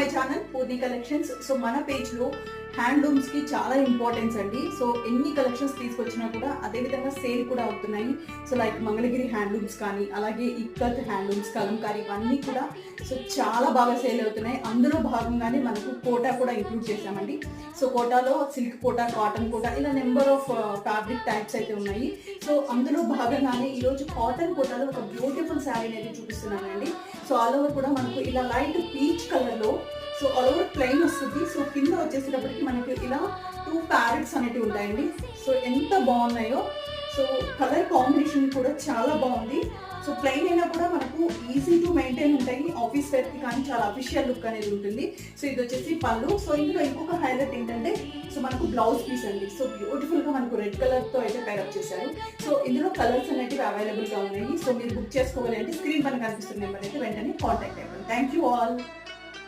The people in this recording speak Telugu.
My channel Purni collections. So మన పేజ్ లో హ్యాండ్లూమ్స్ కి చాలా ఇంపార్టెన్స్ అండి. సో ఎన్ని కలెక్షన్స్ తీసుకొచ్చినా కూడా అదే విధంగా సేల్ కూడా అవుతున్నాయి. సో లైక్ మంగళగిరి హ్యాండ్లూమ్స్ కానీ, అలాగే ఇక్కత్ హ్యాండ్లూమ్స్, కలంకారీ, ఇవన్నీ కూడా సో చాలా బాగా సేల్ అవుతున్నాయి. అందులో భాగంగానే మనకు కోటా కూడా ఇంక్లూడ్ చేసామండి. సో కోటాలో సిల్క్ కోటా, కాటన్ కోటా, ఇలా నెంబర్ ఆఫ్ ఫ్యాబ్రిక్ టైప్స్ అయితే ఉన్నాయి. సో అందులో భాగంగానే ఈరోజు కాటన్ కోటాలో ఒక బ్యూటిఫుల్ శారీ అనేది చూపిస్తున్నానండి. సో ఆల్ ఓవర్ కూడా మనకు ఇలా లైట్ పీచ్ కలర్లో, సో ఆల్ ఓవర్ ప్లెయిన్ వస్తుంది. సో కింద వచ్చేసేటప్పటికి మనకి ఇలా 2 ప్యారెట్స్ అనేవి ఉంటాయండి. సో ఎంత బాగున్నాయో. సో కలర్ కాంబినేషన్ కూడా చాలా బాగుంది. సో ప్లెయిన్ అయినా కూడా మనకు ఈజీ టు మెయింటైన్ ఉంటాయి. ఆఫీస్ వేర్కి కానీ చాలా అఫీషియల్ లుక్ అనేది ఉంటుంది. సో ఇది వచ్చేసి పళ్ళు. సో ఇందులో ఇంకొక హైలైట్ ఏంటంటే సో మనకు బ్లౌజ్ పీస్ అండి. సో బ్యూటిఫుల్గా మనకు రెడ్ కలర్తో అయితే పేరప్ చేశారు. సో ఇందులో కలర్స్ అనేవి అవైలబుల్గా ఉన్నాయి. సో మీరు బుక్ చేసుకోవాలి అంటే స్క్రీన్ పైన కనిపిస్తున్న నెంబర్ అయితే వెంటనే కాంటాక్ట్ అవ్వండి. Thank you all.